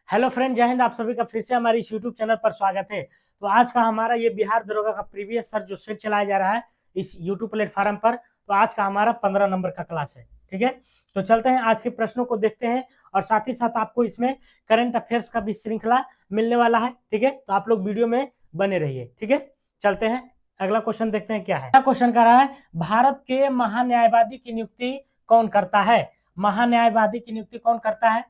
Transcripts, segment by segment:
Hello friend, जय हिंद। आप सभी का फिर से हमारी इस यूट्यूब चैनल पर स्वागत है। तो आज का हमारा ये बिहार दरोगा का प्रीवियस सर जो सेट चलाया जा रहा है इस यूट्यूब प्लेटफॉर्म पर, तो आज का हमारा 15 नंबर का क्लास है। ठीक है, तो चलते हैं आज के प्रश्नों को देखते हैं और साथ ही साथ आपको इसमें करंट अफेयर्स का भी श्रृंखला मिलने वाला है। ठीक है, तो आप लोग वीडियो में बने रहिए। ठीक है, चलते हैं अगला क्वेश्चन देखते हैं क्या है। अगला क्वेश्चन कर रहा है, भारत के महान्यायवादी की नियुक्ति कौन करता है? महान्यायवादी की नियुक्ति कौन करता है?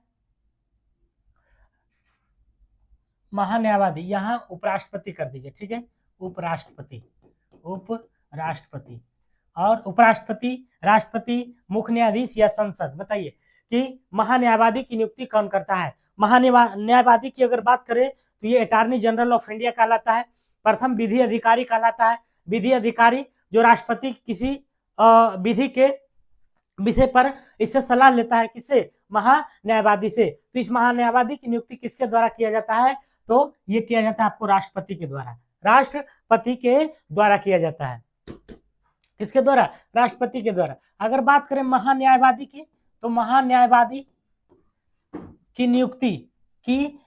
महान्यायवादी, यहाँ उपराष्ट्रपति कर दीजिए। ठीक है, उपराष्ट्रपति, उपराष्ट्रपति। और उपराष्ट्रपति, राष्ट्रपति, मुख्य न्यायाधीश या संसद? बताइए कि महान्यायवादी की नियुक्ति कौन करता है। महान्यायवादी की अगर बात करें तो ये अटॉर्नी जनरल ऑफ इंडिया कहलाता है। प्रथम विधि अधिकारी कहलाता है। विधि अधिकारी जो राष्ट्रपति किसी विधि के विषय पर इससे सलाह लेता है। किससे? महान्यायवादी से। तो इस महान्यायवादी की नियुक्ति किसके द्वारा किया जाता है? तो ये किया जाता है आपको राष्ट्रपति के द्वारा। राष्ट्रपति के द्वारा किया जाता है। किसके द्वारा? राष्ट्रपति के द्वारा। अगर बात करें महान्यायवादी की, तो महान्यायवादी की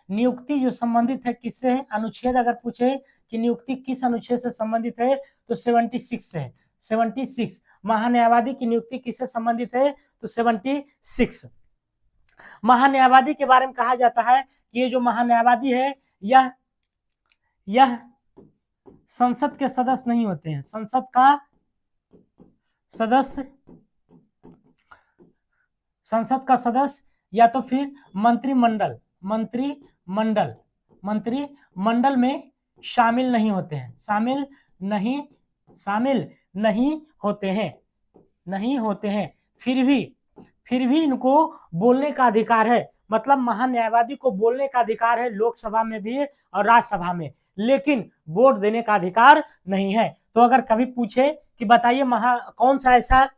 नियुक्ति जो संबंधित है किससे है? अनुच्छेद अगर पूछे कि नियुक्ति किस अनुच्छेद से संबंधित है तो 76 से है। 76 महान्यायवादी की नियुक्ति किससे संबंधित है? तो 76। महान्यायवादी के बारे में कहा जाता है कि ये जो महान्यायवादी है यह संसद के सदस्य नहीं होते हैं। संसद का सदस्य या तो फिर मंत्रिमंडल में शामिल नहीं होते हैं। शामिल नहीं होते हैं। फिर भी इनको बोलने का अधिकार है। मतलब महान्यायवादी को बोलने का अधिकार है लोकसभा में भी और राज्यसभा में, लेकिन वोट देने का अधिकार नहीं है। तो अगर कभी पूछे कि बताइए कौन सा ऐसा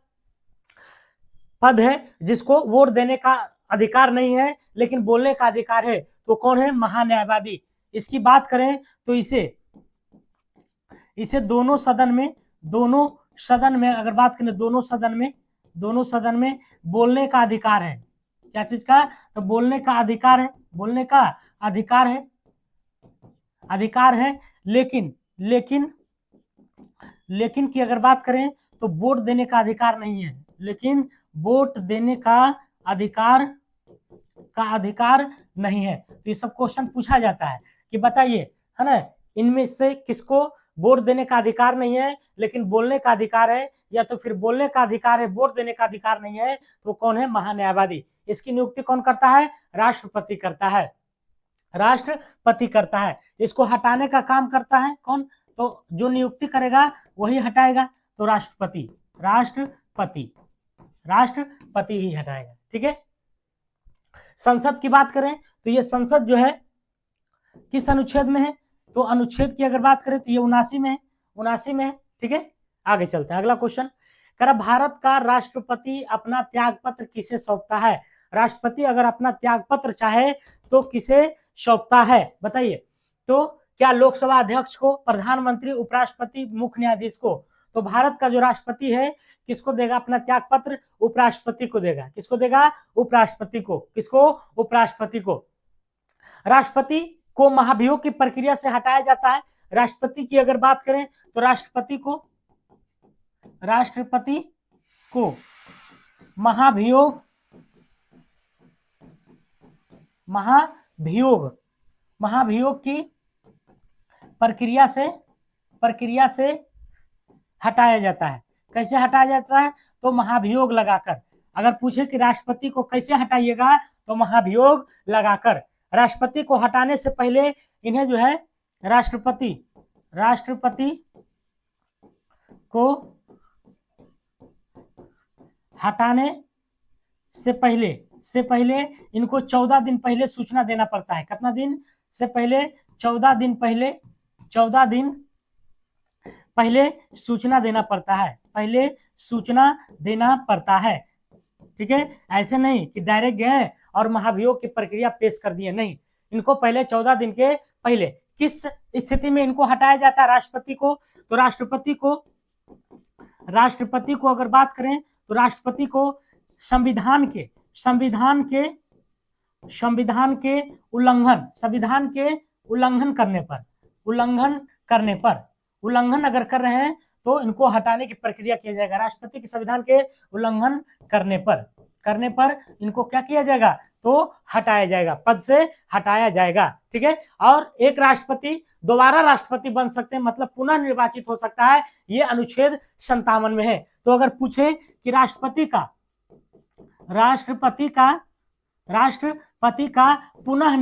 पद है जिसको वोट देने का अधिकार नहीं है लेकिन बोलने का अधिकार है, तो कौन है? महान्यायवादी। इसकी बात करें तो इसे दोनों सदन में अगर बात करें, दोनों सदन में बोलने का अधिकार है। क्या चीज का? तो बोलने का अधिकार है। बोलने का अधिकार है, लेकिन की अगर बात करें तो वोट देने का अधिकार नहीं है। लेकिन वोट देने का अधिकार नहीं है। तो ये सब क्वेश्चन पूछा जाता है कि बताइए, है ना, इनमें से किसको वोट देने का अधिकार नहीं है लेकिन बोलने का अधिकार है, या तो फिर बोलने का अधिकार है वोट देने का अधिकार नहीं है, तो कौन है? महान्यायवादी। इसकी नियुक्ति कौन करता है? राष्ट्रपति करता है। राष्ट्रपति करता है। इसको हटाने का काम करता है कौन? तो जो नियुक्ति करेगा वही हटाएगा। तो राष्ट्रपति ही हटाएगा। ठीक है, संसद की बात करें तो ये संसद जो है किस अनुच्छेद में है? तो अनुच्छेद की अगर बात करें तो ये 79 में है। ठीक है, आगे चलते हैं। अगला क्वेश्चन कर, भारत का राष्ट्रपति अपना त्याग पत्र किसे सौंपता है? राष्ट्रपति अगर अपना त्याग पत्र चाहे तो किसे सौंपता है? बताइए। तो क्या लोकसभा अध्यक्ष को, प्रधानमंत्री, उपराष्ट्रपति, मुख्य न्यायाधीश को? तो भारत का जो राष्ट्रपति है किसको देगा अपना त्याग पत्र? उपराष्ट्रपति को देगा। किसको देगा? उपराष्ट्रपति को। किसको? उपराष्ट्रपति को। राष्ट्रपति को महाभियोग की प्रक्रिया से हटाया जाता है। राष्ट्रपति की अगर बात करें तो राष्ट्रपति को महाभियोग की प्रक्रिया से हटाया जाता है। कैसे हटाया जाता है? तो महाभियोग लगाकर। अगर पूछे कि राष्ट्रपति को कैसे हटाइएगा, तो महाभियोग लगाकर। राष्ट्रपति को हटाने से पहले इन्हें जो है राष्ट्रपति को हटाने से पहले इनको 14 दिन पहले सूचना देना पड़ता है। कितना दिन से पहले? 14 दिन पहले सूचना देना पड़ता है। ठीक है, ऐसे नहीं कि डायरेक्ट गए और महाभियोग की प्रक्रिया पेश कर दिए, नहीं। इनको पहले 14 दिन के पहले। किस स्थिति में इनको हटाया जाता है राष्ट्रपति को? तो राष्ट्रपति को अगर बात करें तो राष्ट्रपति को संविधान के संविधान के उल्लंघन, संविधान के उल्लंघन करने पर, उल्लंघन अगर कर रहे हैं तो इनको हटाने की प्रक्रिया किया जाएगा। राष्ट्रपति के संविधान के उल्लंघन करने पर इनको क्या किया जाएगा, तो हटाया जाएगा, पद से हटाया जाएगा। ठीक है, और एक राष्ट्रपति दोबारा राष्ट्रपति बन सकते हैं, मतलब पुनः निर्वाचित हो सकता है, ये अनुच्छेद 57 में है। तो अगर पूछे कि राष्ट्रपति का पुनः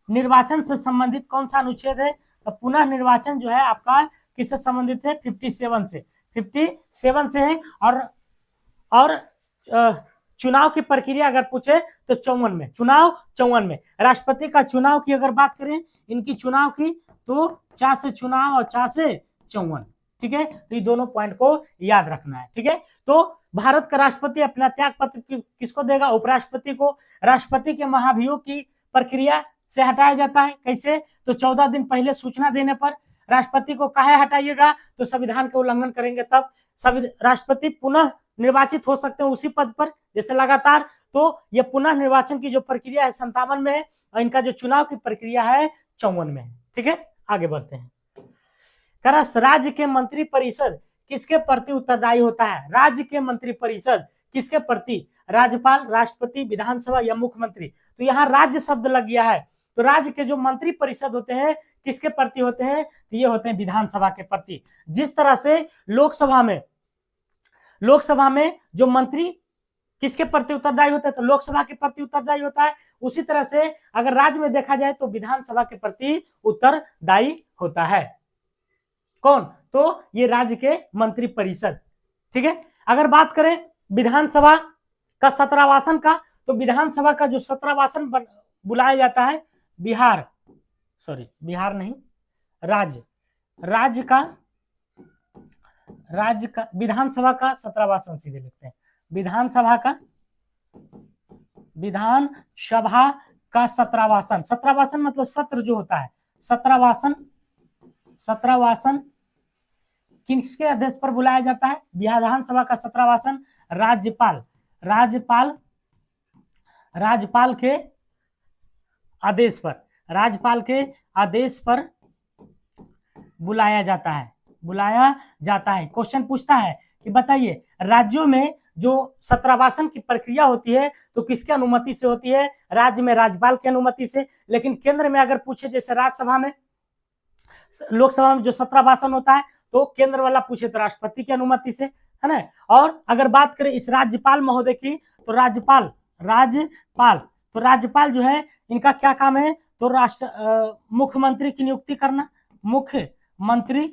निर्वाचन से संबंधित कौन सा अनुच्छेद है, तो पुनः निर्वाचन जो है आपका किससे संबंधित है, 57 से है। और चुनाव की प्रक्रिया अगर पूछे तो 54 में राष्ट्रपति का चुनाव की अगर बात करें, इनकी चुनाव की, तो 4 से चुनाव और 4 से 54। ठीक है, तो ये दोनों पॉइंट को याद रखना है। ठीक है, तो भारत का राष्ट्रपति अपना त्याग पत्र किसको देगा, उपराष्ट्रपति को। राष्ट्रपति के महाभियोग की प्रक्रिया से हटाया जाता है, कैसे, तो 14 दिन पहले सूचना देने पर। राष्ट्रपति को काहे हटाइएगा, तो संविधान के उल्लंघन करेंगे तब। राष्ट्रपति पुनः निर्वाचित हो सकते हैं उसी पद पर, जैसे लगातार। तो ये पुनः निर्वाचन की जो प्रक्रिया है 57 में है, और इनका जो चुनाव की प्रक्रिया है 54 में है। ठीक है, आगे बढ़ते हैं। राज्य के मंत्रिपरिषद किसके प्रति उत्तरदायी होता है, राज्य के मंत्रिपरिषद किसके प्रति, राज्यपाल, राष्ट्रपति, विधानसभा या मुख्यमंत्री। तो यहाँ राज्य शब्द लग गया है, तो राज्य के जो मंत्रिपरिषद होते हैं किसके प्रति होते हैं, तो ये होते हैं विधानसभा के प्रति। जिस तरह से लोकसभा में जो मंत्री किसके प्रति उत्तरदायी होता है, तो लोकसभा के प्रति उत्तरदायी होता है, उसी तरह से अगर राज्य में देखा जाए तो विधानसभा के प्रति उत्तरदायी होता है। कौन, तो ये राज्य के मंत्रिपरिषद। ठीक है, अगर बात करें विधानसभा का सत्रावासन का, तो विधानसभा का जो सत्रावासन बुलाया जाता है, बिहार नहीं, राज्य का विधानसभा का सत्रावासन सीधे लिखते हैं, विधानसभा का सत्रावासन मतलब सत्र जो होता है, सत्रावासन किसके आदेश पर बुलाया जाता है, विधानसभा का सत्रावासन राज्यपाल के आदेश पर बुलाया जाता है। क्वेश्चन पूछता है कि बताइए राज्यों में जो सत्रावासन की प्रक्रिया होती है तो किसके अनुमति से होती है, राज्य में राज्यपाल की अनुमति से। लेकिन केंद्र में अगर पूछे, जैसे लोकसभा में जो सत्रावासन होता है, तो केंद्र वाला पूछे तो राष्ट्रपति की अनुमति से, है ना। और अगर बात करें इस राज्यपाल महोदय की, तो राज्यपाल जो है इनका क्या काम है, तो मुख्यमंत्री की नियुक्ति करना, मुख्यमंत्री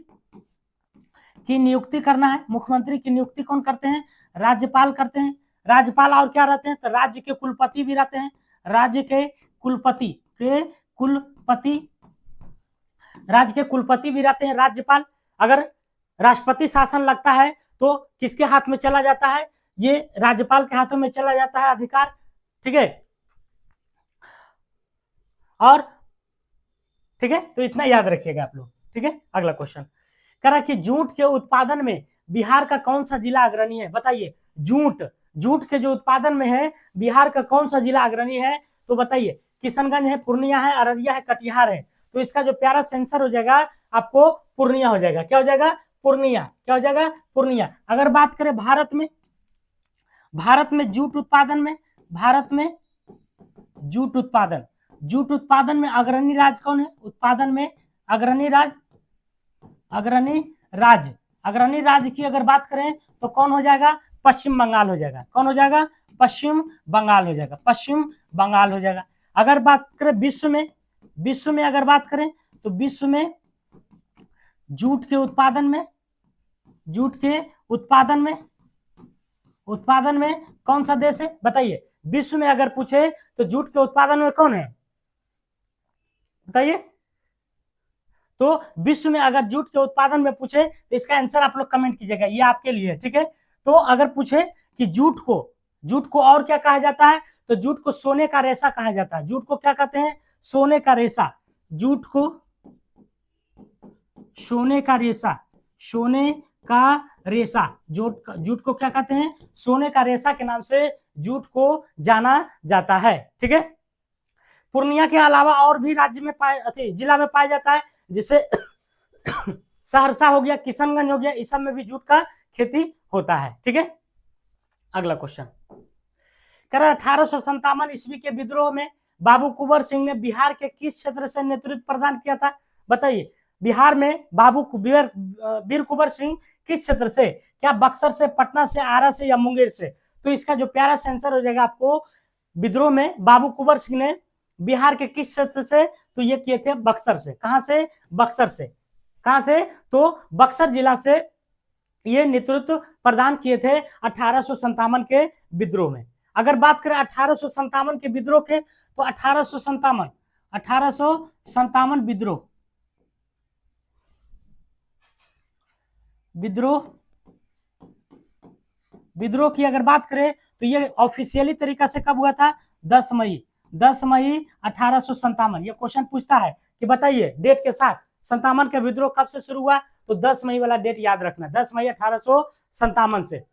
की नियुक्ति कौन करते हैं, राज्यपाल करते हैं। राज्यपाल और क्या रहते हैं, तो राज्य के कुलपति भी रहते हैं, राज्य के कुलपति भी रहते हैं राज्यपाल। अगर राष्ट्रपति शासन लगता है तो किसके हाथ में चला जाता है, ये राज्यपाल के हाथों में चला जाता है अधिकार। ठीक है, और ठीक है, तो इतना याद रखिएगा आप लोग। ठीक है, अगला क्वेश्चन कह रहा कि जूट के उत्पादन में बिहार का कौन सा जिला अग्रणी है। बताइए जूट के जो उत्पादन में है बिहार का कौन सा जिला अग्रणी है, तो बताइए किशनगंज है, पूर्णिया है, अररिया है, कटिहार है। तो इसका जो प्यारा सेंसर हो जाएगा आपको पूर्णिया हो जाएगा। क्या हो जाएगा, पूर्णिया। क्या हो जाएगा, पूर्णिया। अगर बात करें भारत में जूट उत्पादन में अग्रणी राज्य कौन है, उत्पादन में अग्रणी राज्य की अगर बात करें तो कौन हो जाएगा, पश्चिम बंगाल हो जाएगा। कौन हो जाएगा, पश्चिम बंगाल हो जाएगा। अगर बात करें विश्व में अगर बात करें तो विश्व में जूट के उत्पादन में कौन सा देश है, बताइए। विश्व में अगर पूछे तो जूट के उत्पादन में कौन है, बताइए। तो विश्व में अगर जूट के उत्पादन में पूछे तो इसका आंसर आप लोग कमेंट कीजिएगा, ये आपके लिए। ठीक है, तो अगर पूछे कि जूट को और क्या कहा जाता है, तो जूट को सोने का रेशा कहा जाता है। जूट को क्या कहते हैं, सोने का रेशा। जूट को सोने का रेशा। जूट को क्या कहते हैं, सोने का रेशा के नाम से जूट को जाना जाता है। ठीक है, पूर्णिया के अलावा और भी राज्य में जिला में पाया जाता है, जैसे सहरसा हो गया, किशनगंज हो गया, इस सब में भी जूट का खेती होता है। ठीक है, अगला क्वेश्चन कह रहा है 1857 ईस्वी के विद्रोह में बाबू कुंवर सिंह ने बिहार के किस क्षेत्र से नेतृत्व प्रदान किया था? बताइए, बिहार में वीर कुंवर सिंह किस क्षेत्र से, क्या बक्सर से, पटना से, आरा से या मुंगेर से? तो इसका जो प्यारा सा आंसर हो जाएगा आपको, विद्रोह में बाबू कुंवर सिंह ने बिहार के किस क्षेत्र से, तो ये किए थे बक्सर से। कहां से? बक्सर से। कहां से? तो बक्सर जिला से ये नेतृत्व प्रदान किए थे 1857 के विद्रोह में। अगर बात करें 1857 के विद्रोह के, तो 1857 विद्रोह की अगर बात करें तो ये ऑफिशियली तरीका से कब हुआ था? 10 मई 1857। ये क्वेश्चन पूछता है कि बताइए डेट के साथ 57 का विद्रोह कब से शुरू हुआ, तो 10 मई वाला डेट याद रखना, 10 मई 1857 से।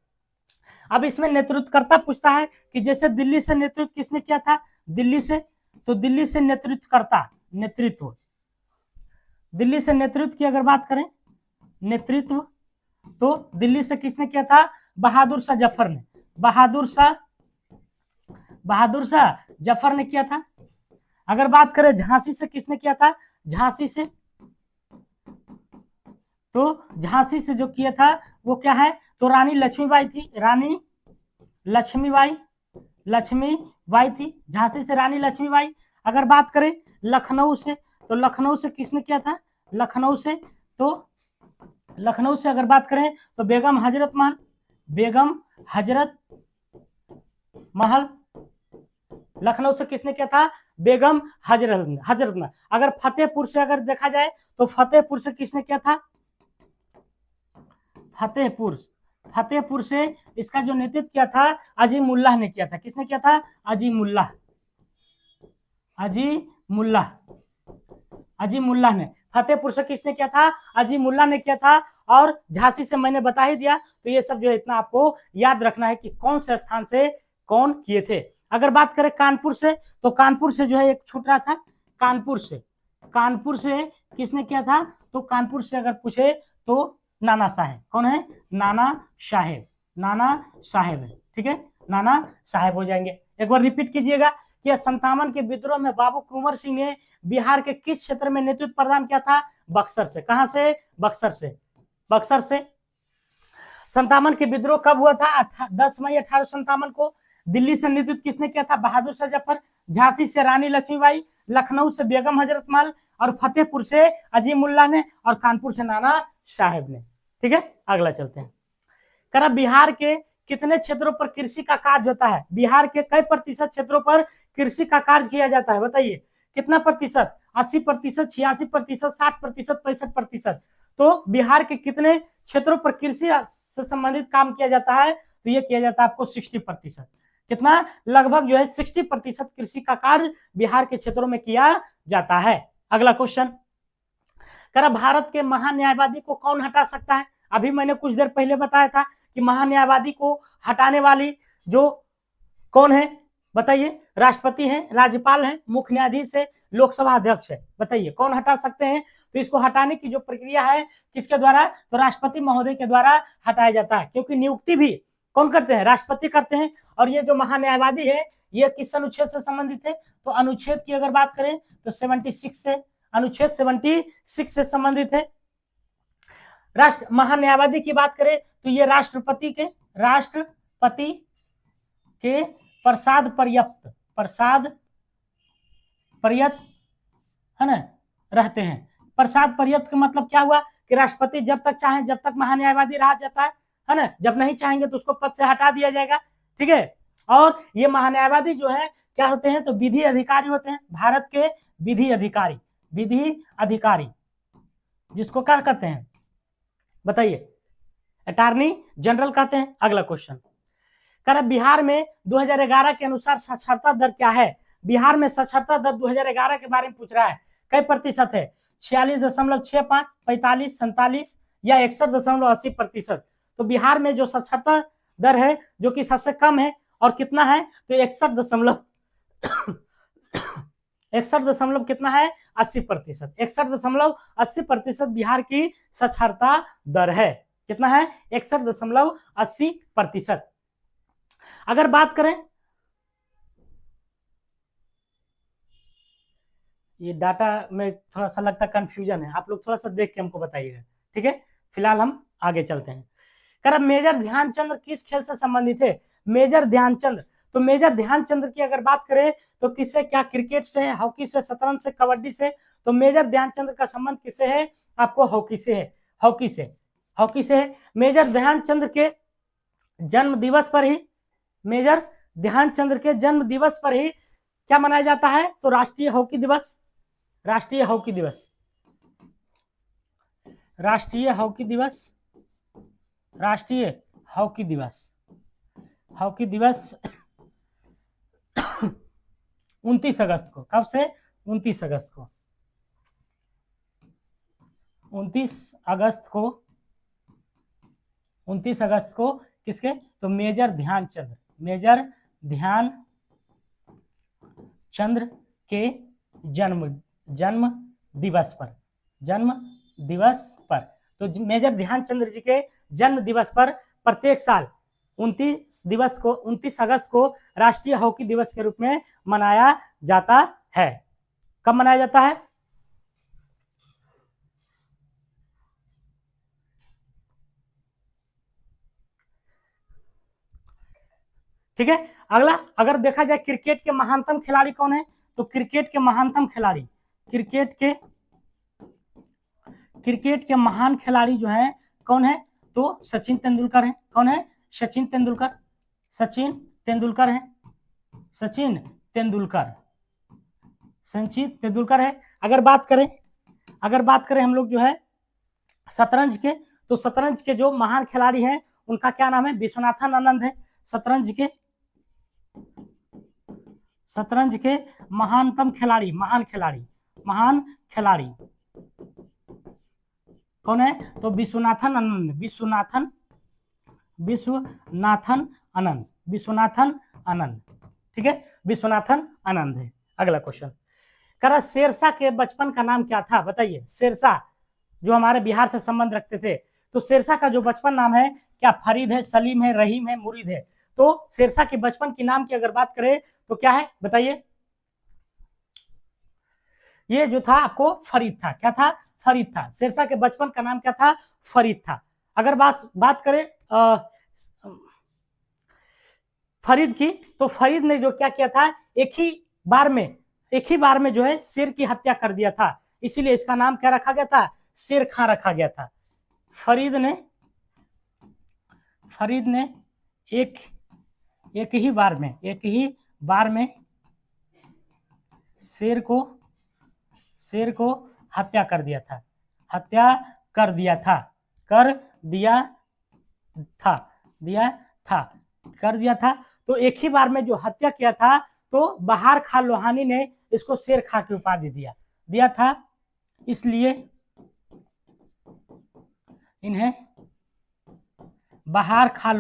अब इसमें नेतृत्वकर्ता पूछता है कि जैसे दिल्ली से नेतृत्व किसने किया था? दिल्ली से, तो दिल्ली से नेतृत्वकर्ता, दिल्ली से नेतृत्व की अगर बात करें, नेतृत्व, तो दिल्ली से किसने किया था? बहादुर शाह जफर ने, बहादुर शाह जफर ने किया था। अगर बात करें झांसी से किसने किया था? झांसी से, तो झांसी से जो किया था वो क्या है? तो रानी लक्ष्मीबाई थी, रानी लक्ष्मीबाई थी, झांसी से रानी लक्ष्मीबाई। अगर बात करें लखनऊ से, तो लखनऊ से किसने किया था? लखनऊ से, तो लखनऊ से अगर बात करें तो बेगम हजरत महल, लखनऊ से किसने किया था? बेगम हजरत महल। अगर फतेहपुर से अगर देखा जाए तो फतेहपुर से किसने किया था? फतेहपुर से इसका जो नेतृत्व किया था अजीमुल्लाह ने किया था। किसने किया था? अजीमुल्लाह ने। फतेहपुर से किसने किया था? अजीमुल्लाह ने किया था। और झांसी से मैंने बता ही दिया, तो ये सब जो है इतना आपको याद रखना है कि कौन से स्थान से कौन किए थे। अगर बात करें कानपुर से, तो कानपुर से जो है एक छूट रहा था, कानपुर से किसने किया था? तो कानपुर से अगर पूछे तो नाना साहेब। कौन है? नाना साहेब है। ठीक है, नाना साहेब हो जाएंगे। एक बार रिपीट कीजिएगा कि 57 के विद्रोह में बाबू कुंवर सिंह ने बिहार के किस क्षेत्र में नेतृत्व प्रदान किया था? बक्सर से। कहां से? बक्सर से। 57 के विद्रोह कब हुआ था? 10 मई 1857 को। दिल्ली से नेतृत्व किसने किया था? बहादुर शाह जफर। झांसी से रानी लक्ष्मीबाई, लखनऊ से बेगम हजरत महल, और फतेहपुर से अजीमुल्लाह ने, और कानपुर से नाना साहेब ने। ठीक है, अगला चलते हैं। करा बिहार के कितने क्षेत्रों पर कृषि का कार्य होता है? बिहार के कई प्रतिशत क्षेत्रों पर कृषि का कार्य किया जाता है? बताइए कितना प्रतिशत? 80%, 86%, 60%, 65%। तो बिहार के कितने क्षेत्रों पर कृषि से संबंधित काम किया जाता है? तो ये किया जाता है आपको 60%। कितना? लगभग जो है 60% कृषि का कार्य बिहार के क्षेत्रों में किया जाता है। अगला क्वेश्चन करा भारत के महान्यायवादी को कौन हटा सकता है? अभी मैंने कुछ देर पहले बताया था कि महान्यायवादी को हटाने वाली जो कौन है? बताइए, राष्ट्रपति हैं, राज्यपाल हैं, मुख्य न्यायाधीश है, लोकसभा अध्यक्ष है। बताइए कौन हटा सकते हैं? तो इसको हटाने की जो प्रक्रिया है किसके द्वारा? तो राष्ट्रपति महोदय के द्वारा हटाया जाता है, क्योंकि नियुक्ति भी कौन करते हैं? राष्ट्रपति करते हैं। और ये जो महान्यायवादी है ये किस अनुच्छेद से संबंधित है? तो अनुच्छेद की अगर बात करें तो 76 से, अनुच्छेद 76 से संबंधित है। महान्यायवादी की बात करें तो ये राष्ट्रपति के प्रसाद पर्यत है ना रहते हैं। प्रसाद पर्यत का मतलब क्या हुआ कि राष्ट्रपति जब तक चाहे जब तक महान्यायवादी रहा जाता है ना, जब नहीं चाहेंगे तो उसको पद से हटा दिया जाएगा। ठीक है, और ये महान्यायवादी जो है क्या होते हैं? तो विधि अधिकारी होते हैं, भारत के विधि अधिकारी जिसको क्या कहते हैं? बताइए, अटॉर्नी जनरल कहते हैं। अगला क्वेश्चन कह रहा बिहार में 2011 के अनुसार साक्षरता दर क्या है? बिहार में साक्षरता दर 2011 के बारे में पूछ रहा है। कई प्रतिशत है? 46.65, 45, 47 या 61.80%। तो बिहार में जो साक्षरता दर है जो कि सबसे कम है और कितना है तो 61 दशमलव कितना है 80%। 61.80% बिहार की साक्षरता दर है। कितना है 61.80%। अगर बात करें, ये डाटा में थोड़ा सा लगता कंफ्यूजन है, आप लोग थोड़ा सा देख के हमको बताइएगा, ठीक है। फिलहाल हम आगे चलते हैं। कर मेजर ध्यानचंद किस खेल से संबंधित है? मेजर ध्यानचंद, तो मेजर ध्यानचंद की अगर बात करें तो किससे, क्या क्रिकेट से, हॉकी से, शतरंज से, कबड्डी से? तो मेजर ध्यानचंद का संबंध किससे है? आपको हॉकी से है। हॉकी से, हॉकी से है। मेजर ध्यानचंद के जन्म दिवस पर ही, मेजर ध्यानचंद के जन्म दिवस पर ही क्या मनाया जाता है? तो राष्ट्रीय हॉकी दिवस। राष्ट्रीय हॉकी दिवस, राष्ट्रीय हॉकी दिवस, राष्ट्रीय हॉकी दिवस, हॉकी दिवस 29 अगस्त को। कब से? 29 अगस्त को। 29 अगस्त को, 29 अगस्त को किसके? तो मेजर ध्यानचंद, मेजर ध्यानचंद के जन्म दिवस पर, जन्म दिवस पर। तो मेजर ध्यानचंद जी के जन्म दिवस पर प्रत्येक साल 29 अगस्त को राष्ट्रीय हॉकी दिवस के रूप में मनाया जाता है। कब मनाया जाता है? ठीक है। अगला, अगर देखा जाए क्रिकेट के महानतम खिलाड़ी कौन है? तो क्रिकेट के महानतम खिलाड़ी, क्रिकेट के महान खिलाड़ी जो है कौन है? तो सचिन तेंदुलकर है। कौन है? सचिन तेंदुलकर, सचिन तेंदुलकर है, सचिन तेंदुलकर, सचिन तेंदुलकर है। अगर बात करें हम लोग जो है शतरंज के, तो शतरंज के जो महान खिलाड़ी हैं उनका क्या नाम है? विश्वनाथन आनंद है। शतरंज के महानतम खिलाड़ी, महान खिलाड़ी कौन है? तो विश्वनाथन आनंद, ठीक है, विश्वनाथन आनंद है। अगला क्वेश्चन, करा शेरशाह के बचपन का नाम क्या था? बताइए। शेरशाह जो हमारे बिहार से संबंध रखते थे, तो शेरशाह का जो बचपन नाम है, क्या फरीद है, सलीम है, रहीम है, मुरीद है? तो शेरशाह के बचपन के नाम की अगर बात करें तो क्या है? बताइए। ये जो था आपको फरीद था। क्या था? फरीद था। शेरशाह के बचपन का नाम क्या था? फरीद था। अगर बात करें फरीद की, तो फरीद ने जो क्या किया था, एक ही बार में जो है शेर की हत्या कर दिया था, इसीलिए इसका नाम क्या रखा गया था? शेर खां रखा गया था। फरीद ने एक ही बार में शेर को हत्या कर दिया था। तो एक ही बार में जो हत्या किया था, तो बहार खां लोहानी ने इसको शेर खां की उपाधि दिया था, इसलिए इन्हें बहार खां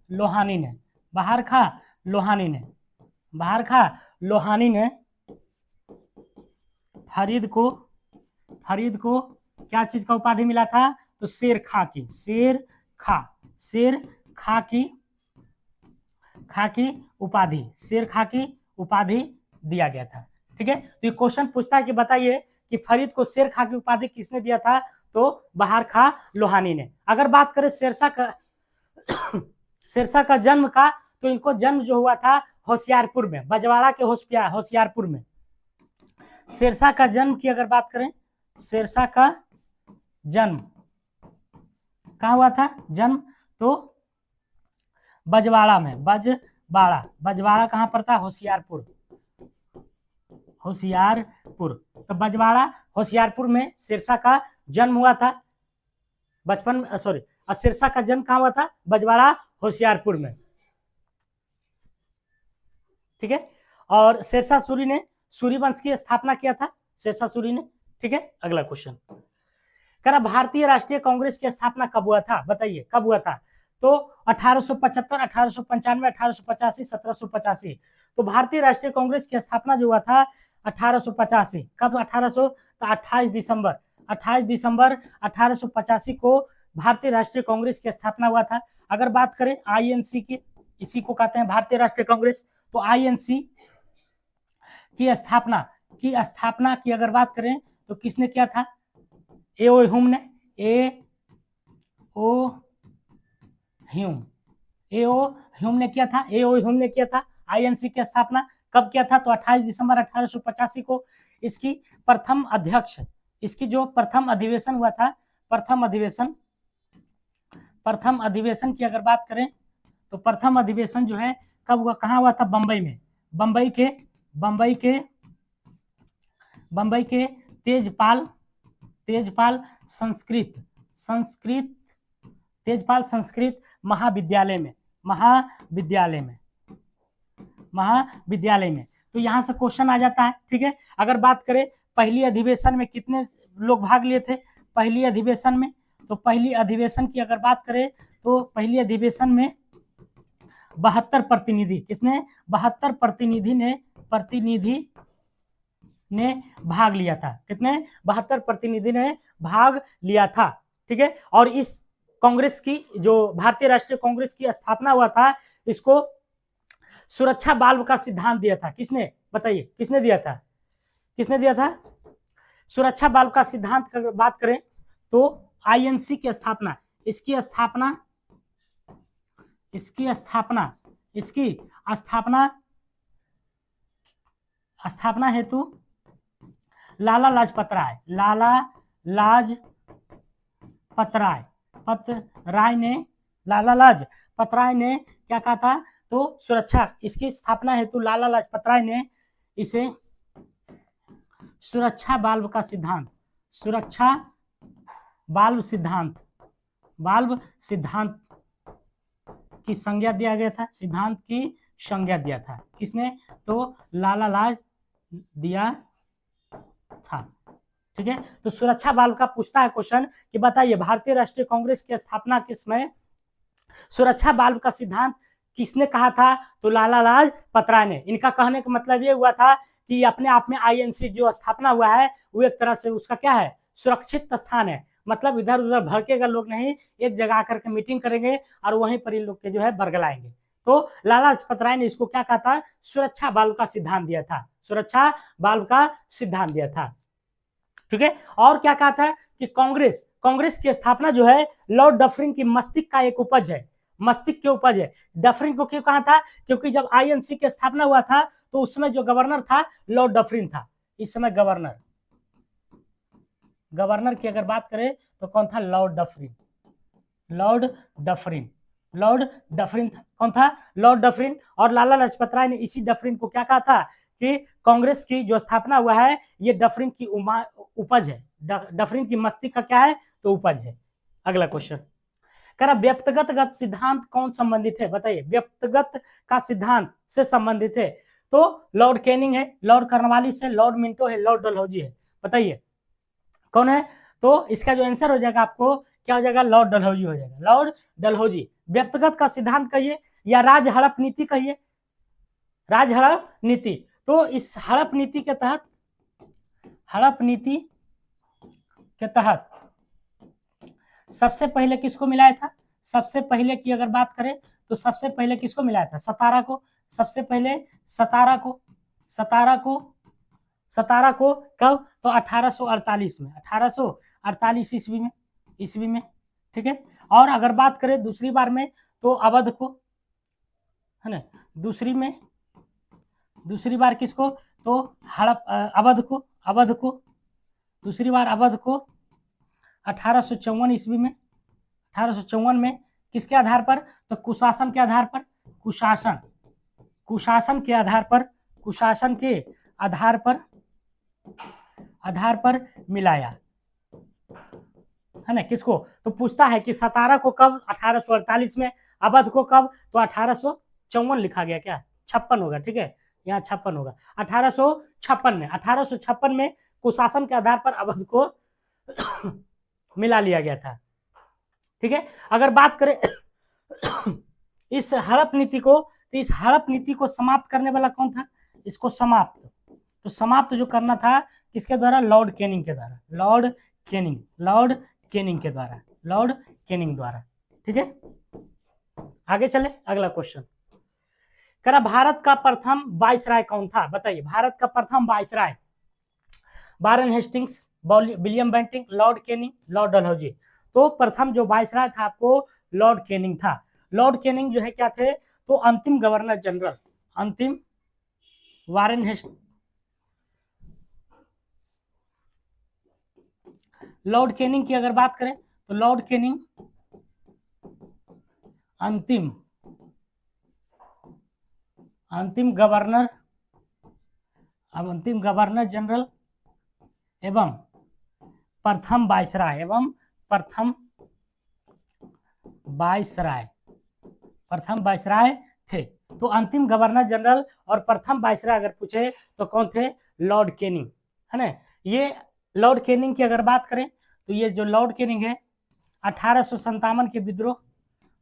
लोहानी ने फरीद को क्या चीज का उपाधि मिला था? तो शेर खां की उपाधि दिया गया था। ठीक है। तो ये क्वेश्चन पूछता है कि बताइए कि फरीद को शेर खां की उपाधि किसने दिया था? तो बहार खां लोहानी ने। अगर बात करें शेरशाह का जन्म का, तो इनको जन्म जो हुआ था होशियारपुर में, बजवाड़ा के होशियारपुर में। शेरशाह का जन्म की अगर बात करें, शेरशाह का जन्म कहाँ हुआ था? जन्म तो बजवाड़ा में, बजवाड़ा कहाँ पर था? होशियारपुर। तो बजवाड़ा होशियारपुर में शेरशाह का जन्म हुआ था। शेरशाह का जन्म कहाँ हुआ था? बजवाड़ा होशियारपुर में। ठीक है। और शेरशाह सूरी ने सूरी वंश की स्थापना किया था, शेरशाह सूरी ने। ठीक है। अगला क्वेश्चन, करा भारतीय राष्ट्रीय कांग्रेस की स्थापना कब हुआ था? बताइए कब हुआ था? तो 1875, 1895, 1885, 1785। तो भारतीय राष्ट्रीय कांग्रेस की स्थापना जो हुआ था 1885। कब? 1800 तो 28 दिसंबर 1885 को भारतीय राष्ट्रीय कांग्रेस की स्थापना हुआ था। अगर बात करें आईएनसी की, इसी को कहते हैं भारतीय राष्ट्रीय कांग्रेस। तो आईएनसी की स्थापना की अगर बात करें तो किसने किया था? एओ ह्यूम ने। एओ ह्यूम ने किया था। एओ ह्यूम ने किया था। आईएनसी की स्थापना कब किया था? तो 28 दिसंबर 1885 को। इसकी प्रथम अध्यक्ष, इसकी जो प्रथम अधिवेशन हुआ था, प्रथम अधिवेशन की अगर बात करें तो प्रथम अधिवेशन जो है कब हुआ, कहाँ हुआ था? बंबई में। बंबई के तेजपाल संस्कृत महाविद्यालय में। तो यहां से क्वेश्चन आ जाता है, ठीक है। अगर बात करें पहली अधिवेशन में कितने लोग भाग लिए थे पहली अधिवेशन में? तो पहली अधिवेशन की अगर बात करें तो पहली अधिवेशन में 72 प्रतिनिधि, किसने? 72 प्रतिनिधि ने भाग लिया था। कितने? 72 प्रतिनिधि ने भाग लिया था, ठीक है। और इस कांग्रेस की, जो भारतीय राष्ट्रीय कांग्रेस की स्थापना हुआ था, इसको सुरक्षा बाल्ब का सिद्धांत दिया था। किसने? बताइए, किसने दिया था? सुरक्षा बाल्ब का सिद्धांत की बात करें तो आईएनसी की स्थापना, इसकी स्थापना हेतु लाला लाजपत राय ने क्या कहा था? तो सुरक्षा, इसकी स्थापना हेतु लाला लाजपत राय ने इसे सुरक्षा बाल्ब सिद्धांत की संज्ञा दिया गया था। किसने? तो लाला लाज दिया था, ठीक है। तो सुरक्षा बाल्ब का पूछता है क्वेश्चन कि बताइए भारतीय राष्ट्रीय कांग्रेस की स्थापना के समय सुरक्षा बाल्ब का सिद्धांत किसने कहा था? तो लाला लाजपत राय ने। इनका कहने का मतलब ये हुआ था कि अपने आप में आईएनसी जो स्थापना हुआ है वो एक तरह से उसका क्या है? सुरक्षित स्थान है। मतलब इधर उधर भड़केगा लोग नहीं, एक जगह आकर के मीटिंग करेंगे और वहीं पर इन लोग के जो है बरगलाएंगे। तो लाला लाजपत राय ने इसको क्या कहा था? सुरक्षा बाल्ब का सिद्धांत दिया था। ठीक है। और क्या कहा था कि कांग्रेस की स्थापना जो है लॉर्ड डफरिन की मस्तिष्क का एक उपज है। डफरिन को क्यों कहा था? क्योंकि जब आईएनसी की स्थापना हुआ था तो उस समय जो गवर्नर था लॉर्ड डफरिन था। इस समय गवर्नर की अगर बात करें तो कौन था? लॉर्ड डफरिन कौन था? Lord Dufferin. और लाला लाजपत राय ने इसी डफरिन को क्या कहा था कि कांग्रेस की जो स्थापना हुआ है ये डफरिन की उपज है। डफरिन की मस्तिष्क का क्या है? तो उपज है। अगला क्वेश्चन कह रहा व्यक्तिगत सिद्धांत कौन संबंधित है? बताइए, व्यक्तिगत का सिद्धांत से संबंधित है तो लॉर्ड कैनिंग है, लॉर्ड कॉर्नवालिस है, लॉर्ड मिंटो है, लॉर्ड डलहौजी है। बताइए कौन है? तो इसका जो आंसर हो जाएगा आपको क्या हो जाएगा? लॉर्ड डलहौजी हो जाएगा। लॉर्ड डलहौजी। व्यक्तिगत का सिद्धांत कहिए या राज हड़प नीति कहिए। राज हड़प नीति। तो इस हड़प नीति के तहत सबसे पहले किसको मिलाया था? सबसे पहले की अगर बात करें तो सबसे पहले किसको मिलाया था? सतारा को। सबसे पहले सतारा को कब? तो 1848 में, 1848 ईस्वी में, ठीक है। और अगर बात करें दूसरी बार में तो अवध को, है ना। दूसरी बार किसको? तो हड़प अवध को दूसरी बार अवध को 1854 ईस्वी में। 1854 में किसके आधार पर? तो कुशासन के आधार पर। कुशासन के आधार पर मिलाया, है ना। किसको? तो पूछता है कि सतारा को कब? 1848 में। अवध को कब? तो 1854 लिखा गया, क्या 56 होगा, ठीक है, यहाँ 56 होगा। 1856 में कुशासन के आधार पर अवध को मिला लिया गया था, ठीक है। अगर बात करें इस हड़प नीति को समाप्त करने वाला कौन था? इसको समाप्त, तो समाप्त जो करना था किसके द्वारा? लॉर्ड कैनिंग के द्वारा, लॉर्ड कैनिंग के द्वारा, लॉर्ड कैनिंग द्वारा। ठीक है, आगे चले, अगला क्वेश्चन। करा भारत का प्रथम वायसराय कौन था? बताइए, भारत का प्रथम viceroy. Warren Hastings, William Bentinck, Lord Canning, Lord Dalhousie. तो प्रथम जो वायसराय था आपको लॉर्ड कैनिंग था। लॉर्ड कैनिंग जो है क्या थे? तो अंतिम गवर्नर जनरल, अंतिम वारेन हेस्टिंग्स, लॉर्ड कैनिंग की अगर बात करें तो लॉर्ड कैनिंग अंतिम गवर्नर जनरल एवं प्रथम वायसराय थे। तो अंतिम गवर्नर जनरल और प्रथम वायसराय अगर पूछे तो कौन थे? लॉर्ड कैनिंग, है ना। ये लॉर्ड कैनिंग की अगर बात करें तो ये जो लॉर्ड कैनिंग है 1857 के विद्रोह,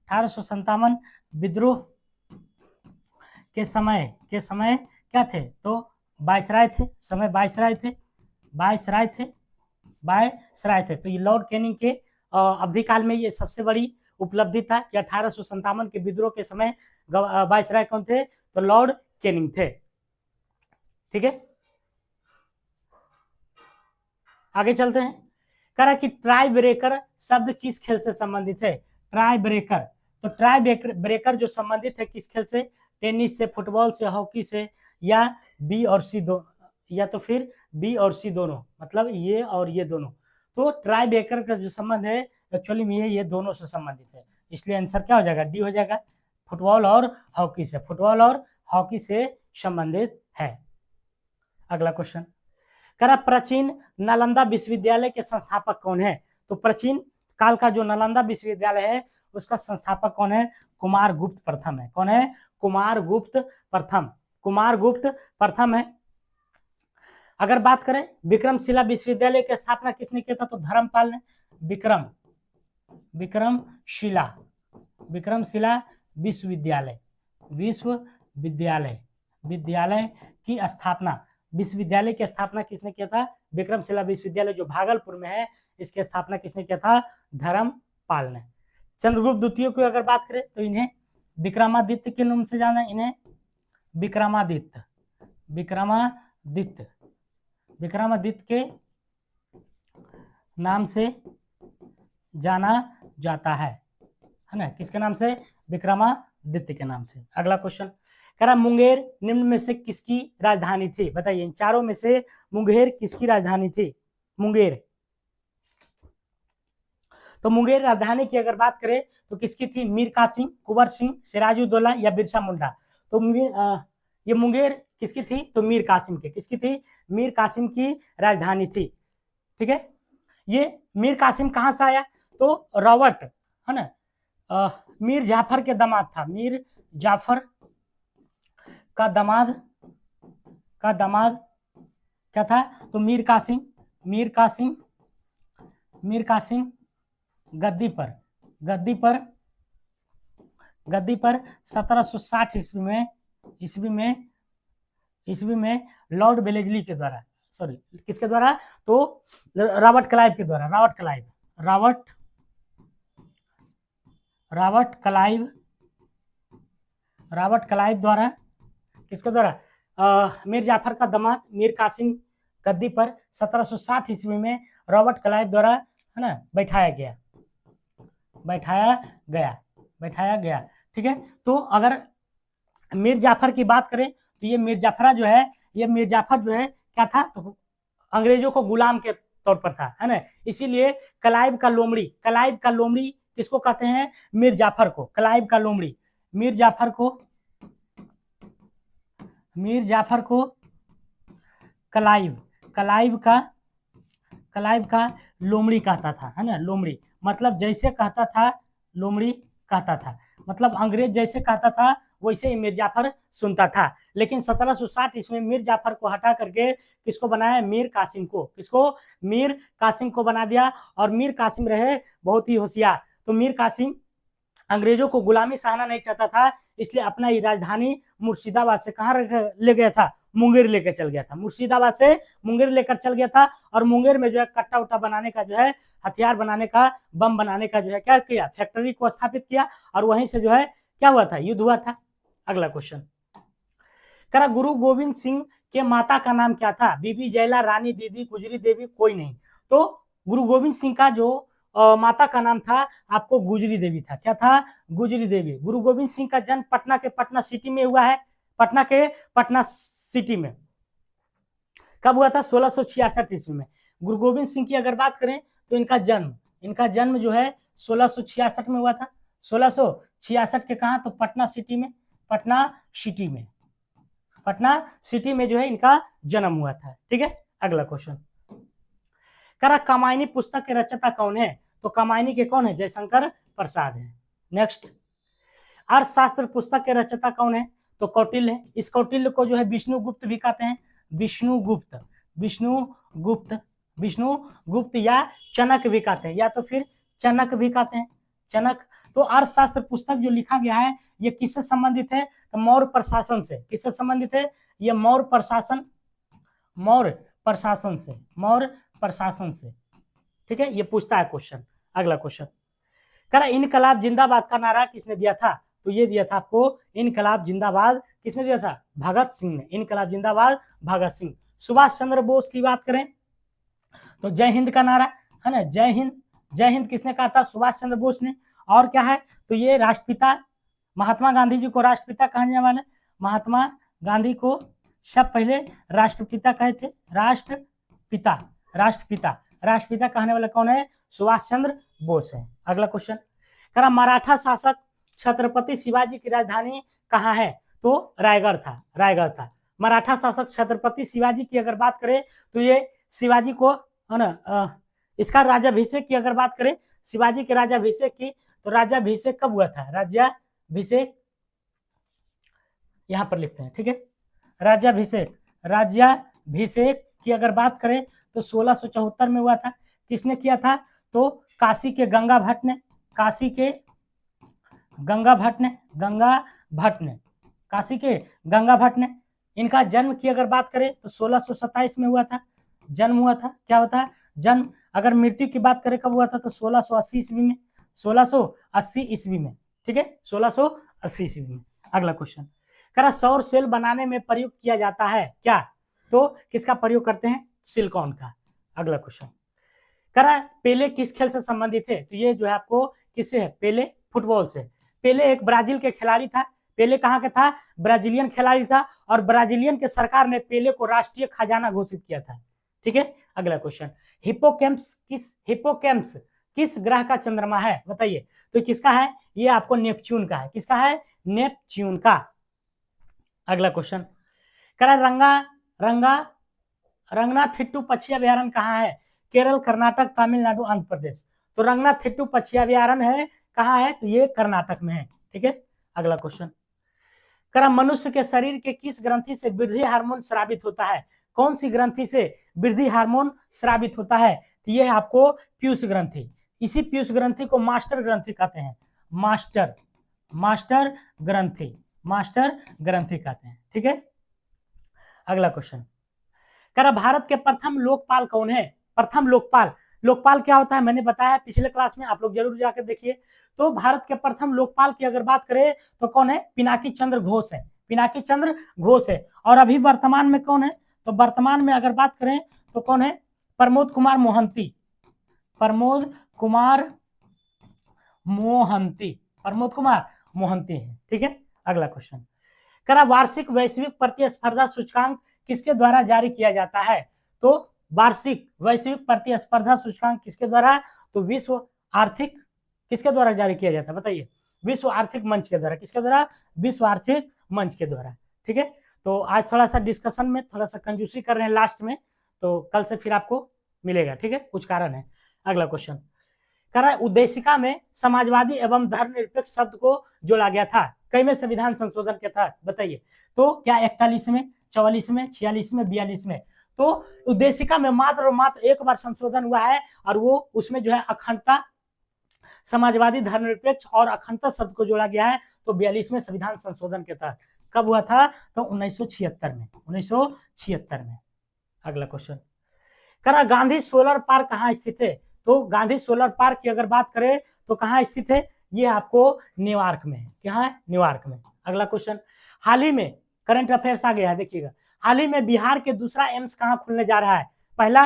1857 विद्रोह के समय क्या थे? तो वायसराय थे, वायसराय थे। तो ये लॉर्ड कैनिंग के अवधि काल में ये सबसे बड़ी उपलब्धि था कि 1857 के विद्रोह के समय वायसराय कौन थे? तो लॉर्ड कैनिंग थे। ठीक है, आगे चलते हैं। कह रहा कि ट्राई ब्रेकर शब्द किस खेल से संबंधित है? ट्राई ब्रेकर, तो ट्राई ब्रेकर जो संबंधित है किस खेल से? टेनिस से, फुटबॉल से, हॉकी से, या बी और सी दो, या तो फिर बी और सी दोनों, मतलब ये और ये दोनों। तो ट्राई ब्रेकर का जो संबंध है एक्चुअली में ये दोनों से संबंधित है, इसलिए आंसर क्या हो जाएगा? डी हो जाएगा। फुटबॉल और हॉकी से संबंधित है। अगला क्वेश्चन, करा प्राचीन नालंदा विश्वविद्यालय के संस्थापक कौन है? तो प्राचीन काल का जो नालंदा विश्वविद्यालय है उसका संस्थापक कौन है? कुमारगुप्त प्रथम है। कौन है? कुमारगुप्त प्रथम है। अगर बात करें विक्रमशिला विश्वविद्यालय की स्थापना किसने किया था? तो धर्मपाल ने। विक्रमशिला विश्वविद्यालय की स्थापना किसने किया था? विक्रमशिला विश्वविद्यालय जो भागलपुर में है, इसकी स्थापना किसने किया था? धर्मपाल ने। चंद्रगुप्त द्वितीय की अगर बात करें तो इन्हें विक्रमादित्य के नाम से जाना, इन्हें विक्रमादित्य के नाम से जाना जाता है ना। किसके नाम से? विक्रमादित्य के नाम से। अगला क्वेश्चन, कह रहा मुंगेर निम्न में से किसकी राजधानी थी? बताइए, इन चारों में से मुंगेर किसकी राजधानी थी? मुंगेर, तो मुंगेर राजधानी की अगर बात करें तो किसकी थी? मीर कासिम, कुंवर सिंह, सिराजुद्दौला या बिरसा मुंडा। तो ये मुंगेर किसकी थी? तो मीर कासिम की। किसकी थी? मीर कासिम की राजधानी थी। ठीक है, ये मीर कासिम कहां से आया? तो रॉबर्ट, है ना, मीर जाफर के दामाद था। मीर जाफर का दामाद क्या था? तो मीर कासिम गद्दी पर 1760 ईस्वी में लॉर्ड वेलेस्ली के द्वारा, सॉरी किसके द्वारा? तो रॉबर्ट क्लाइव के द्वारा, रॉबर्ट क्लाइव द्वारा, किसके द्वारा? मीर जाफर का दामाद मीर कासिम गद्दी पर 1760 ईस्वी में रॉबर्ट क्लाइव द्वारा, है ना, बैठाया गया। ठीक है, तो अगर मीर जाफर की बात करें तो ये मीर जाफर जो है क्या था? तो अंग्रेजों को गुलाम के तौर पर था, है ना। इसीलिए क्लाइव का लोमड़ी किसको कहते हैं? मीर जाफर को। क्लाइव का लोमड़ी, मीर जाफर को क्लाइव का लोमड़ी कहता था, है ना। लोमड़ी मतलब जैसे कहता था, लोमड़ी कहता था, मतलब अंग्रेज जैसे कहता था वैसे ही मीर जाफर सुनता था। लेकिन 1760 ईस्वी में मीर जाफर को हटा करके किसको बनाया? मीर कासिम को। किसको? मीर कासिम को बना दिया। और मीर कासिम रहे बहुत ही होशियार। तो मीर कासिम अंग्रेजों को गुलामी सहना नहीं चाहता था, इसलिए अपना ये राजधानी मुर्शिदाबाद से कहाँ ले गया था, मुंगेर लेकर चल गया था। मुर्शिदाबाद से मुंगेर लेकर चल गया था और मुंगेर में जो है कट्टा उट्टा बनाने का जो है, हथियार बनाने का, बम बनाने का जो है क्या किया, फैक्ट्री को स्थापित किया और वहीं से जो है क्या हुआ था, युद्ध हुआ था। अगला क्वेश्चन, करा गुरु गोविंद सिंह के माता का नाम क्या था, बीबी जयला, रानी, दीदी, गुजरी देवी, कोई नहीं। तो गुरु गोविंद सिंह का जो माता का नाम था आपको गुजरी देवी था। क्या था, गुजरी देवी। गुरु गोविंद सिंह का जन्म पटना के पटना सिटी में हुआ है, पटना के पटना सिटी में। कब हुआ था, 1666 ईस्वी में। गुरु गोविंद सिंह की अगर बात करें तो इनका जन्म जो है 1666 में हुआ था। 1666 के कहा, तो पटना सिटी में, पटना सिटी में जो है इनका जन्म हुआ था। ठीक है, अगला क्वेश्चन, करा कामायनी पुस्तक के रचयिता कौन है, तो कामायनी के कौन है, जयशंकर प्रसाद है। नेक्स्ट, अर्थशास्त्र पुस्तक के रचयिता कौन है, तो कौटिल्य है। इस कौटिल्य को जो है विष्णुगुप्त भी कहते हैं, विष्णुगुप्त या चनक भी कहते हैं, या तो फिर चनक भी कहते हैं, चनक। तो अर्थशास्त्र पुस्तक जो लिखा गया है ये किससे संबंधित है, तो मौर्य प्रशासन से। किससे संबंधित है, ये मौर्य प्रशासन से। ठीक है, ये पूछता है क्वेश्चन। अगला क्वेश्चन, करा इनकलाब जिंदाबाद का नारा किसने दिया था, तो ये दिया था आपको इनकलाब जिंदाबाद, किसने दिया था, भगत सिंह ने। इनकलाब जिंदाबाद भगत सिंह। सुभाष चंद्र बोस की बात करें तो जय हिंद का नारा है ना, जय हिंद किसने कहा था, सुभाष चंद्र बोस ने। और क्या है, तो ये राष्ट्रपिता महात्मा गांधी जी को राष्ट्रपिता कहने वाले, महात्मा गांधी को सब पहले राष्ट्रपिता कहे थे, राष्ट्रपिता कहने वाला कौन है, सुभाष चंद्र बोस है। अगला क्वेश्चन, करा मराठा शासक छत्रपति शिवाजी की राजधानी कहाँ है, तो रायगढ़ था। मराठा शासक छत्रपति शिवाजी की अगर बात करें तो ये शिवाजी को है ना, इसका राज्याभिषेक की अगर बात करें, शिवाजी के राज्याभिषेक की, तो राज्याभिषेक कब हुआ था, राज्याभिषेक यहां पर लिखते हैं। ठीक है, राज्याभिषेक की अगर बात करें तो 1674 में हुआ था। किसने किया था, तो काशी के गंगा भट्ट ने। इनका जन्म की अगर बात करें तो 1627 में हुआ था, जन्म हुआ था। क्या होता है, जन्म। अगर मृत्यु की बात करें कब हुआ था, तो 1680 ईस्वी में, 1680 ईस्वी में। ठीक है, 1680 ईस्वी में। अगला क्वेश्चन, करा सौर सेल बनाने में प्रयोग किया जाता है क्या, तो किसका प्रयोग करते हैं, सिलिकॉन का। अगला क्वेश्चन, करा पेले किस खेल से संबंधित है, तो ये जो है आपको किससे है, पेले फुटबॉल से। पेले एक ब्राजील के खिलाड़ी था। पेले कहाँ का था, ब्राजीलियन खिलाड़ी था, और ब्राजीलियन के सरकार ने पेले को राष्ट्रीय खजाना घोषित किया था। ठीक है, अगला क्वेश्चन, हिप्पोकैम्पस किस ग्रह का चंद्रमा है, बताइए, तो किसका है, ये आपको नेपच्यून का है। किसका है, नेपच्यून का। अगला क्वेश्चन, करा रंगनाथिट्टू पक्षी अभ्यारण्य कहाँ है, केरल, कर्नाटक, तमिलनाडु, आंध्र प्रदेश। तो रंगनाथिट्टू पक्षी अभ्यारण्य है कहाँ है, तो ये कर्नाटक में है। ठीक है, अगला क्वेश्चन, करा मनुष्य के शरीर के किस ग्रंथि से वृद्धि हार्मोन स्रावित होता है, कौन सी ग्रंथि से वृद्धि हार्मोन स्रावित होता है, तो ये है आपको पीयूष ग्रंथि। इसी पीयूष ग्रंथि को मास्टर ग्रंथि कहते हैं, मास्टर ग्रंथि कहते हैं। ठीक है, अगला क्वेश्चन, करा भारत के प्रथम लोकपाल कौन है, प्रथम लोकपाल क्या होता है, मैंने बताया पिछले क्लास में, आप लोग जरूर जाकर देखिए। तो भारत के प्रथम लोकपाल की अगर बात करें तो कौन है, पिनाकी चंद्र घोष है। और अभी वर्तमान में कौन है, तो वर्तमान में अगर बात करें तो कौन है, प्रमोद कुमार मोहंती है। ठीक है, अगला क्वेश्चन, करा वार्षिक वैश्विक प्रतिस्पर्धा सूचकांक किसके द्वारा जारी किया जाता है, तो वार्षिक वैश्विक प्रतिस्पर्धा सूचकांक किसके द्वारा, तो विश्व आर्थिक किसके द्वारा जारी किया जाता है, बताइए, विश्व आर्थिक मंच के द्वारा। किसके द्वारा, विश्व आर्थिक मंच के द्वारा। ठीक है, तो आज थोड़ा सा डिस्कशन में थोड़ा सा कंजूसी कर रहे हैं लास्ट में, तो कल से फिर आपको मिलेगा। ठीक है, कुछ कारण है। अगला क्वेश्चन, करा उद्देशिका में समाजवादी एवं धर्मनिरपेक्ष शब्द को जोड़ा गया था, कईवें संविधान संशोधन के तहत, बताइए, तो क्या 41 में, 44 में, 46 में, 42 में। तो उद्देशिका में मात्र और मात्र एक बार संशोधन हुआ है, और वो उसमें जो है अखंडता समाजवादी, धर्मनिरपेक्ष और अखंडता शब्द को जोड़ा गया है तो 42वें संविधान संशोधन के तहत। कब हुआ था? तो 1976 में, 1976 में। अगला क्वेश्चन, करा गांधी सोलर पार्क कहाँ स्थित है? तो गांधी सोलर पार्क की अगर बात करें तो कहाँ स्थित है? ये आपको न्यूयॉर्क में है। कहाँ है? न्यूयॉर्क में। अगला क्वेश्चन, हाल ही में करंट अफेयर्स आ गया है, देखिएगा, हाल ही में बिहार के दूसरा एम्स कहाँ खुलने जा रहा है? पहला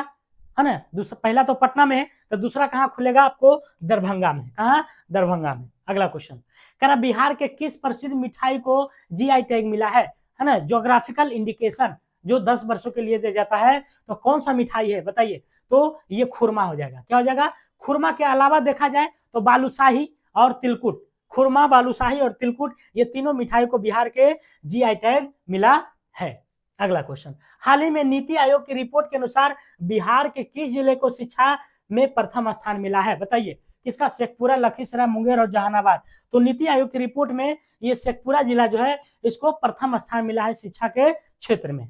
है ना, पहला तो पटना में है, तो दूसरा कहाँ खुलेगा आपको? दरभंगा में। कहाँ? दरभंगा में। अगला क्वेश्चन, करा बिहार के किस प्रसिद्ध मिठाई को जीआई टैग मिला है ना? ज्योग्राफिकल इंडिकेशन जो 10 वर्षों के लिए दिया जाता है, तो कौन सा मिठाई है बताइए? तो ये खुरमा हो जाएगा। क्या हो जाएगा? खुरमा के अलावा देखा जाए तो बालूशाही और तिलकुट, खुरमा, बालूशाही और तिलकुट, ये तीनों मिठाई को बिहार के जीआई टैग मिला है। अगला क्वेश्चन, हाल ही में नीति आयोग की रिपोर्ट के अनुसार बिहार के किस जिले को शिक्षा में प्रथम स्थान मिला है? बताइए किसका? शेखपुरा, लखीसराय, मुंगेर और जहानाबाद। तो नीति आयोग की रिपोर्ट में ये शेखपुरा जिला जो है इसको प्रथम स्थान मिला है शिक्षा के क्षेत्र में।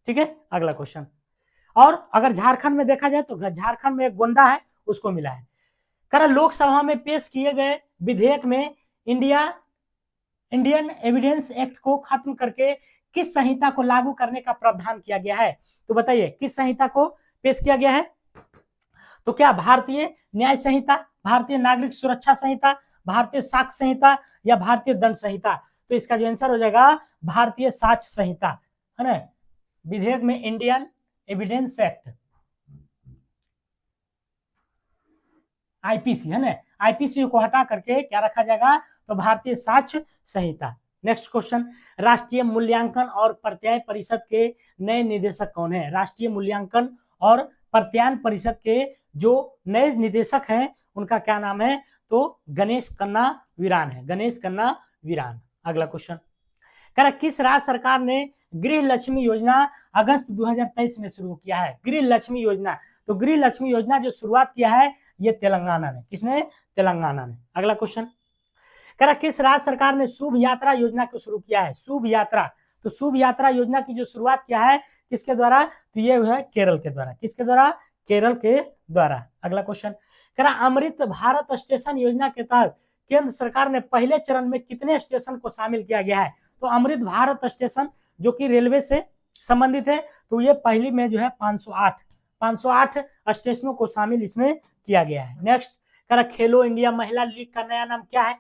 ठीक है। अगला क्वेश्चन, और अगर झारखंड में देखा जाए तो झारखंड में एक गोंडा है, उसको मिला है। करा लोकसभा में पेश किए गए विधेयक में इंडियन एविडेंस एक्ट को खत्म करके किस संहिता को लागू करने का प्रावधान किया गया है? तो बताइए किस संहिता को पेश किया गया है? तो क्या भारतीय न्याय संहिता, भारतीय नागरिक सुरक्षा संहिता, भारतीय साक्ष्य संहिता या भारतीय दंड संहिता? तो इसका जो आंसर हो जाएगा भारतीय साक्ष्य संहिता, है ना। विधेयक में इंडियन एविडेंस एक्ट, आईपीसी, है ना, आईपीसी को हटा करके क्या रखा जाएगा? तो भारतीय साक्ष्य संहिता। नेक्स्ट क्वेश्चन, राष्ट्रीय मूल्यांकन और प्रत्यायन परिषद के नए निदेशक कौन है? राष्ट्रीय मूल्यांकन और प्रत्यायन परिषद के जो नए निदेशक हैं उनका क्या नाम है? तो गणेश कन्ना वीरान है, गणेश कन्ना वीरान। अगला क्वेश्चन, करा किस राज्य सरकार ने गृह लक्ष्मी योजना अगस्त 2023 में शुरू किया है? गृह लक्ष्मी योजना, तो गृह लक्ष्मी योजना जो शुरुआत किया है ये तेलंगाना ने। किसने? तेलंगाना ने। अगला क्वेश्चन, करा किस राज्य सरकार ने शुभ यात्रा योजना को शुरू किया है? शुभ यात्रा, तो शुभ यात्रा योजना की जो शुरुआत किया है किसके द्वारा? तो ये है केरल के द्वारा। किसके द्वारा? केरल के द्वारा। अगला क्वेश्चन, करा अमृत भारत स्टेशन योजना के तहत केंद्र सरकार ने पहले चरण में कितने स्टेशन को शामिल किया गया है? तो अमृत भारत स्टेशन जो कि रेलवे से संबंधित है, तो ये पहली में जो है 508 स्टेशनों को शामिल इसमें किया गया है। नेक्स्ट, करा खेलो इंडिया महिला लीग का नया नाम क्या है?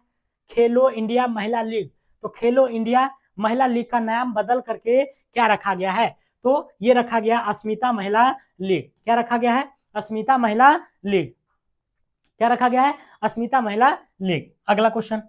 खेलो इंडिया महिला लीग, तो खेलो इंडिया महिला लीग का नाम बदल करके क्या रखा गया है? तो ये रखा गया अस्मिता महिला लीग। क्या रखा गया है? अस्मिता महिला लीग। क्या रखा गया है? अस्मिता महिला लीग। अगला क्वेश्चन,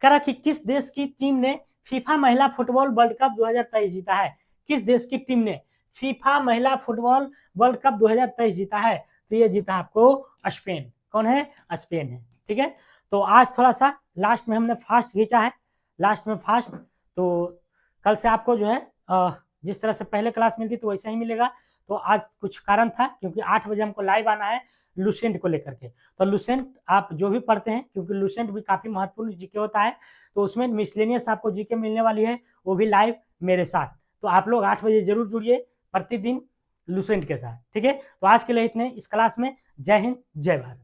करा कि किस देश की टीम ने फीफा महिला फुटबॉल वर्ल्ड कप 2023 जीता है? किस देश की टीम ने फीफा महिला फुटबॉल वर्ल्ड कप 2023 जीता है? तो ये जीता आपको स्पेन। कौन है? स्पेन है। ठीक है। तो आज थोड़ा सा लास्ट में हमने फास्ट खींचा है, लास्ट में फास्ट। तो कल से आपको जो है जिस तरह से पहले क्लास मिलती तो वैसा ही मिलेगा। तो आज कुछ कारण था क्योंकि 8 बजे हमको लाइव आना है लुसेंट को लेकर के। तो लुसेंट आप जो भी पढ़ते हैं, क्योंकि लुसेंट भी काफी महत्वपूर्ण जीके होता है, तो उसमें मिसलेनियस आपको जीके मिलने वाली है, वो भी लाइव मेरे साथ। तो आप लोग 8 बजे जरूर जुड़िए प्रतिदिन लुसेंट के साथ। ठीक है। तो आज के लिए इतने इस क्लास में। जय हिंद, जय भारत।